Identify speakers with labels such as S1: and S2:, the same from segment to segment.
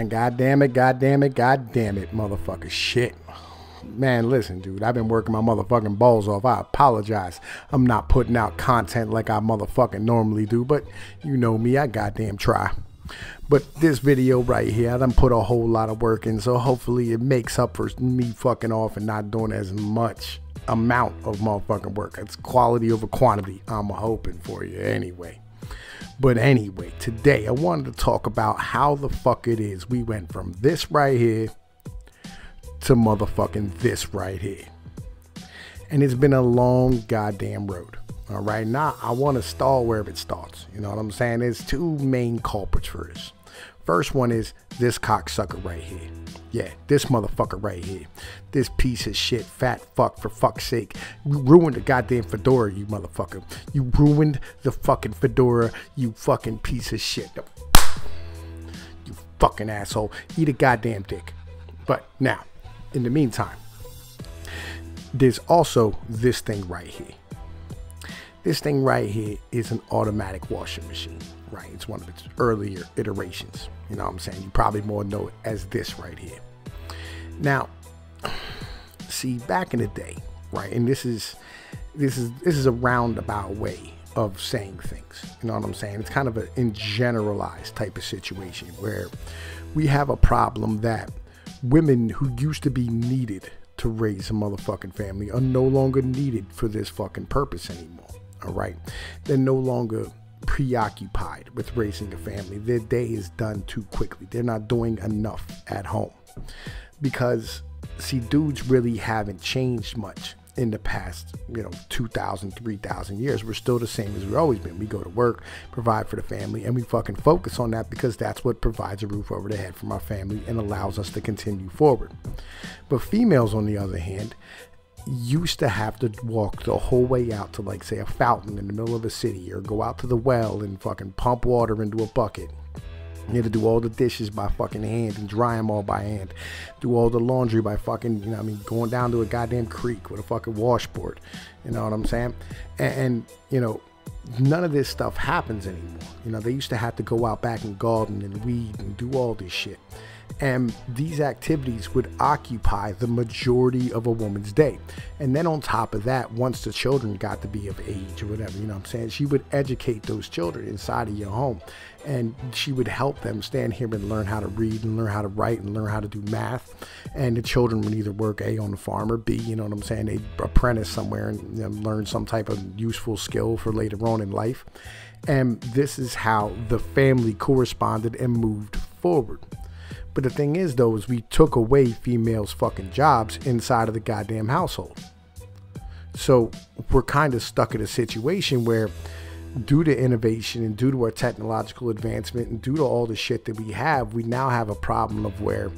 S1: man. God damn it, motherfucker. Shit. Man, listen, dude, I've been working my motherfucking balls off. I apologize. I'm not putting out content like I motherfucking normally do, but you know me, I goddamn try. But this video right here, I done put a whole lot of work in, so hopefully it makes up for me fucking off and not doing as much amount of motherfucking work. It's quality over quantity. I'm hoping for you anyway. But anyway, today I wanted to talk about how the fuck it is we went from this right here to motherfucking this right here. And it's been a long goddamn road. All right, now I want to stall where it starts. You know what I'm saying? There's two main culprits for this. First one is this cocksucker right here. Yeah, this motherfucker right here. This piece of shit, fat fuck, for fuck's sake. You ruined the goddamn fedora, you motherfucker. You ruined the fucking fedora, you fucking piece of shit. You fucking asshole. Eat a goddamn dick. But now, in the meantime, there's also this thing right here. This thing right here is an automatic washing machine, right? It's one of its earlier iterations. You know what I'm saying? You probably more know it as this right here. Now, see, back in the day, right? And this is a roundabout way of saying things. You know what I'm saying? It's kind of a generalized type of situation where we have a problem that women who used to be needed to raise a motherfucking family are no longer needed for this fucking purpose anymore. All right, they're no longer preoccupied with raising a family. Their day is done too quickly. They're not doing enough at home because, see, dudes really haven't changed much in the past, 2,000, 3,000 years. We're still the same as we've always been. We go to work, provide for the family, and we fucking focus on that because that's what provides a roof over the head from our family and allows us to continue forward. But females, on the other hand, used to have to walk the whole way out to, like, say, a fountain in the middle of a city, or go out to the well and fucking pump water into a bucket. You had to do all the dishes by fucking hand and dry them all by hand. Do all the laundry by fucking, going down to a goddamn creek with a fucking washboard. You know what I'm saying? And none of this stuff happens anymore. They used to have to go out back and garden and weed and do all this shit. And these activities would occupy the majority of a woman's day. And then on top of that, once the children got to be of age or whatever, you know what I'm saying, she would educate those children inside of your home. And she would help them stand here and learn how to read and learn how to write and learn how to do math. And the children would either work A, on the farm, or B, you know what I'm saying, they'd apprentice somewhere and learn some type of useful skill for later on in life. And this is how the family corresponded and moved forward. But the thing is, though, is we took away females' fucking jobs inside of the goddamn household. So we're kind of stuck in a situation where, due to innovation and due to our technological advancement and due to all the shit that we now have a problem of where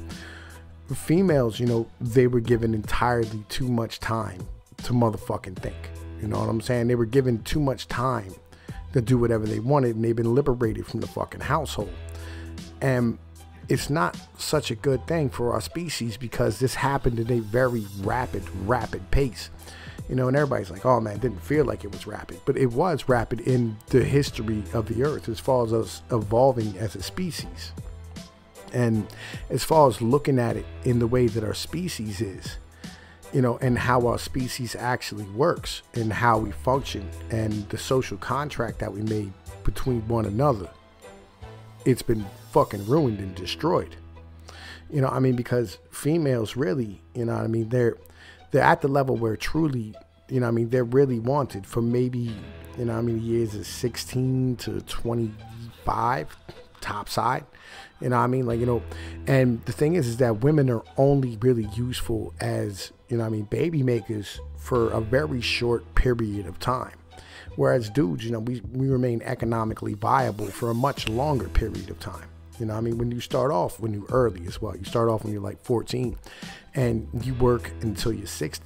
S1: females, they were given entirely too much time to motherfucking think. You know what I'm saying? They were given too much time to do whatever they wanted, and they've been liberated from the fucking household. And it's not such a good thing for our species because this happened at a very rapid pace. And everybody's like, oh man, it didn't feel like it was rapid. But it was rapid in the history of the earth as far as us evolving as a species. And as far as looking at it in the way that our species is, and how our species actually works and how we function and the social contract that we made between one another, it's been fucking ruined and destroyed. Because females really, they're at the level where truly, they're really wanted for maybe, years of 16 to 25 top side. And the thing is that women are only really useful as, baby makers for a very short period of time. Whereas dudes, we remain economically viable for a much longer period of time. When you start off, when you're early as well, you start off when you're like 14 and you work until you're 60.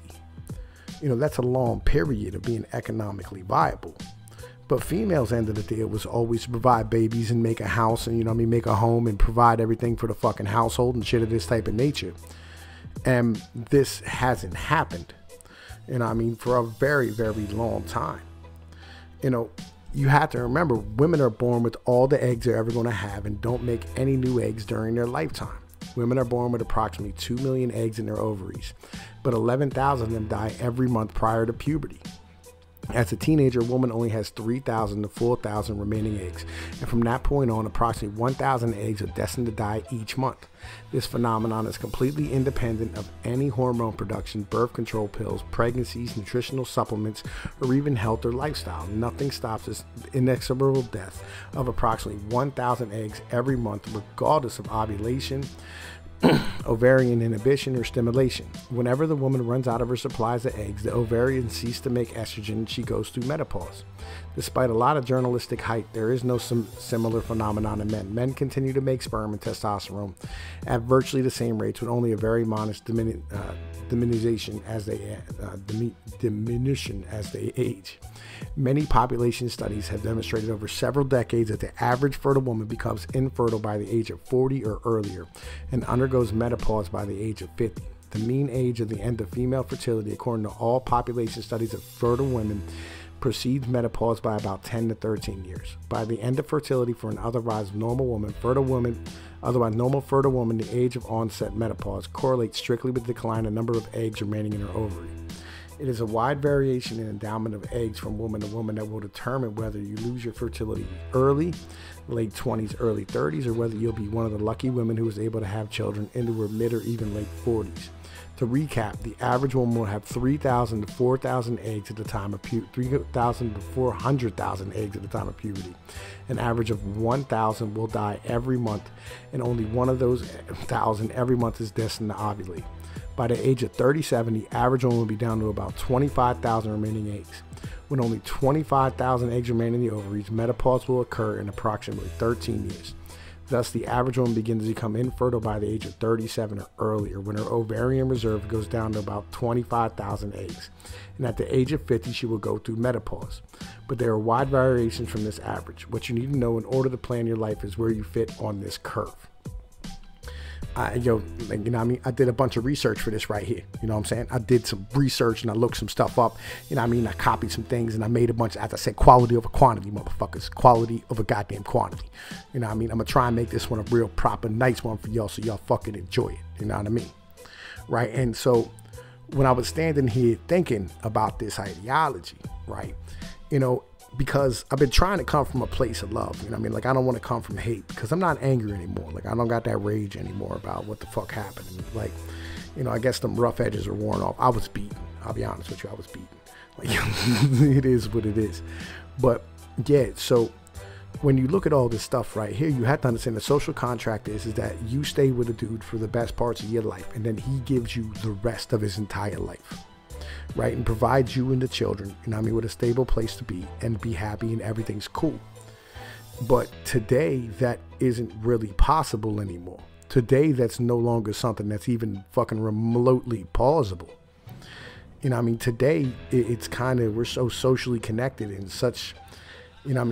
S1: That's a long period of being economically viable. But females' end of the day was always to provide babies and make a house and, make a home and provide everything for the fucking household and shit of this type of nature. And this hasn't happened, for a very, very long time. you have to remember, women are born with all the eggs they're ever going to have and don't make any new eggs during their lifetime. Women are born with approximately 2 million eggs in their ovaries, but 11,000 of them die every month prior to puberty. As a teenager, a woman only has 3,000 to 4,000 remaining eggs, and from that point on, approximately 1,000 eggs are destined to die each month. This phenomenon is completely independent of any hormone production, birth control pills, pregnancies, nutritional supplements, or even health or lifestyle. Nothing stops this inexorable death of approximately 1,000 eggs every month, regardless of ovulation, ovarian inhibition, or stimulation. Whenever the woman runs out of her supplies of eggs, the ovarian cease to make estrogen and she goes through menopause. Despite a lot of journalistic hype, there is no similar phenomenon in men. Men continue to make sperm and testosterone at virtually the same rates, with only a very modest diminution as they age. Many population studies have demonstrated over several decades that the average fertile woman becomes infertile by the age of 40 or earlier and undergoes menopause by the age of 50. The mean age of the end of female fertility, according to all population studies of fertile women, precedes menopause by about 10 to 13 years. By the end of fertility for an otherwise normal fertile woman, the age of onset menopause correlates strictly with the decline in the number of eggs remaining in her ovary. It is a wide variation in endowment of eggs from woman to woman that will determine whether you lose your fertility early, late 20s, early 30s, or whether you'll be one of the lucky women who is able to have children into her mid or even late 40s. To recap, the average woman will have 3,000 to 4,000 eggs at the time of 3,000 to 400,000 eggs at the time of puberty. An average of 1,000 will die every month, and only one of those 1,000 every month is destined to ovulate. By the age of 37, the average woman will be down to about 25,000 remaining eggs. When only 25,000 eggs remain in the ovaries, menopause will occur in approximately 13 years. Thus, the average woman begins to become infertile by the age of 37 or earlier, when her ovarian reserve goes down to about 25,000 eggs. And at the age of 50, she will go through menopause. But there are wide variations from this average. What you need to know in order to plan your life is where you fit on this curve. I did a bunch of research for this right here. You know what I'm saying? I did some research and I looked some stuff up. I copied some things and I made a bunch, as I said, quality over quantity, motherfuckers. Quality over goddamn quantity. I'm gonna try and make this one a real proper, nice one for y'all so y'all fucking enjoy it. You know what I mean? Right? And so when I was standing here thinking about this ideology, right, because I've been trying to come from a place of love, I don't want to come from hate, because I'm not angry anymore. I don't got that rage anymore about what the fuck happened. I guess them rough edges are worn off. I was beaten. I'll be honest with you, I was beaten. It is what it is. But yeah, so when you look at all this stuff right here, you have to understand the social contract is that you stay with a dude for the best parts of your life, and then he gives you the rest of his entire life. Right, and provides you and the children, with a stable place to be and be happy and everything's cool. But today, that isn't really possible anymore. Today, that's no longer something that's even fucking remotely plausible. Today, it's kind of, we're so socially connected and such,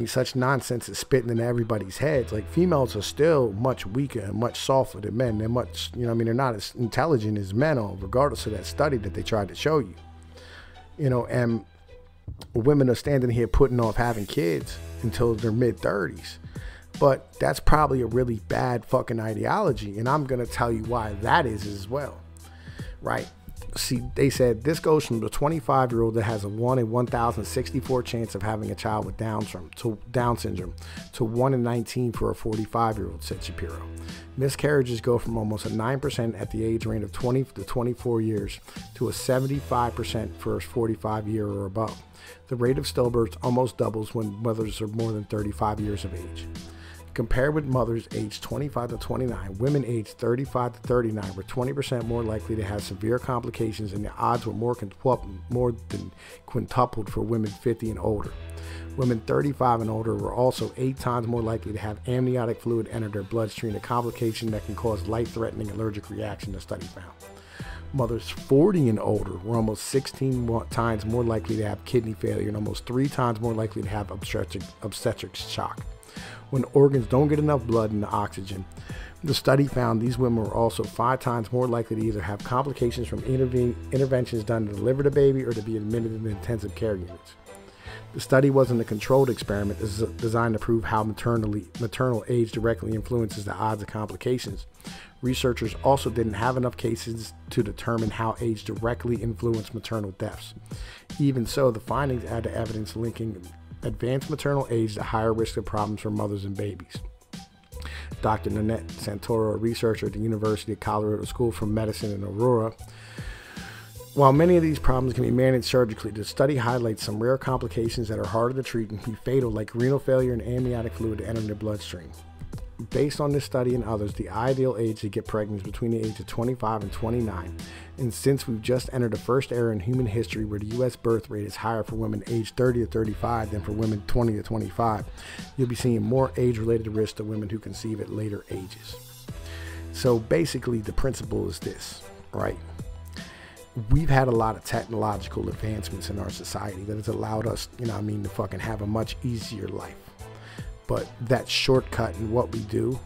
S1: such nonsense is spitting in everybody's heads. Females are still much weaker and much softer than men. They're much, they're not as intelligent as men are, regardless of that study that they tried to show you. And women are standing here putting off having kids until their mid-30s. But that's probably a really bad fucking ideology. And I'm going to tell you why that is as well. Right? See, they said this goes from the 25-year-old that has a 1 in 1,064 chance of having a child with Down syndrome to 1 in 19 for a 45-year-old, said Shapiro. Miscarriages go from almost a 9% at the age range of 20 to 24 years to a 75% for a 45-year or above. The rate of stillbirths almost doubles when mothers are more than 35 years of age. Compared with mothers aged 25 to 29, women aged 35 to 39 were 20% more likely to have severe complications, and the odds were more than quintupled for women 50 and older. Women 35 and older were also 8 times more likely to have amniotic fluid enter their bloodstream, a complication that can cause life-threatening allergic reaction, the study found. Mothers 40 and older were almost 16 times more likely to have kidney failure and almost 3 times more likely to have obstetric shock. When organs don't get enough blood and oxygen, the study found these women were also 5 times more likely to either have complications from interventions done to deliver the baby or to be admitted in intensive care units. The study wasn't a controlled experiment designed to prove how maternal age directly influences the odds of complications. Researchers also didn't have enough cases to determine how age directly influenced maternal deaths. Even so, the findings add to evidence linking advanced maternal age to higher risk of problems for mothers and babies. Dr. Nanette Santoro, a researcher at the University of Colorado School for Medicine in Aurora. While many of these problems can be managed surgically, the study highlights some rare complications that are harder to treat and can be fatal, like renal failure and amniotic fluid entering the bloodstream. Based on this study and others, the ideal age to get pregnant is between the age of 25 and 29. And since we've just entered the first era in human history where the U.S. birth rate is higher for women aged 30 to 35 than for women 20 to 25, you'll be seeing more age-related risks to women who conceive at later ages. So basically, the principle is this, right? We've had a lot of technological advancements in our society that has allowed us, to fucking have a much easier life. But that shortcut in what we do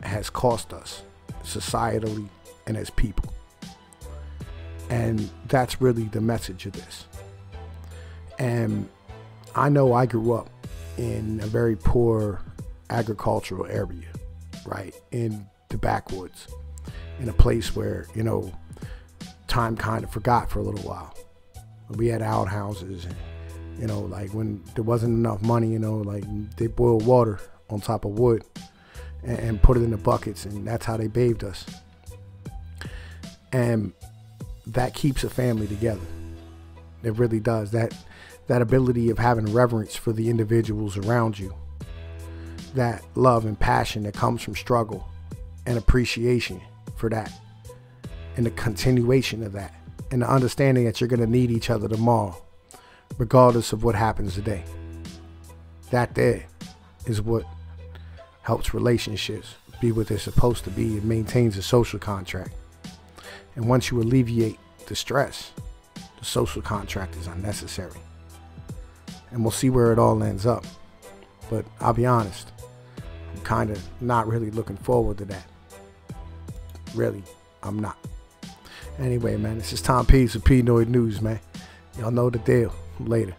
S1: has cost us societally and as people. And that's really the message of this. And I know I grew up in a very poor agricultural area, right? In the backwoods, in a place where, time kind of forgot for a little while. We had outhouses and, like when there wasn't enough money, like they boiled water on top of wood and put it in the buckets, and that's how they bathed us. And that keeps a family together. It really does. That ability of having reverence for the individuals around you, that love and passion that comes from struggle and appreciation for that, and the continuation of that, and the understanding that you're going to need each other tomorrow, regardless of what happens today. That there is what helps relationships be what they're supposed to be. It maintains a social contract. And once you alleviate the stress, the social contract is unnecessary. And we'll see where it all ends up. But I'll be honest, I'm kind of not really looking forward to that. Really, I'm not. Anyway, man, this is Tom Pease with Pinoid News, man. Y'all know the deal. Later.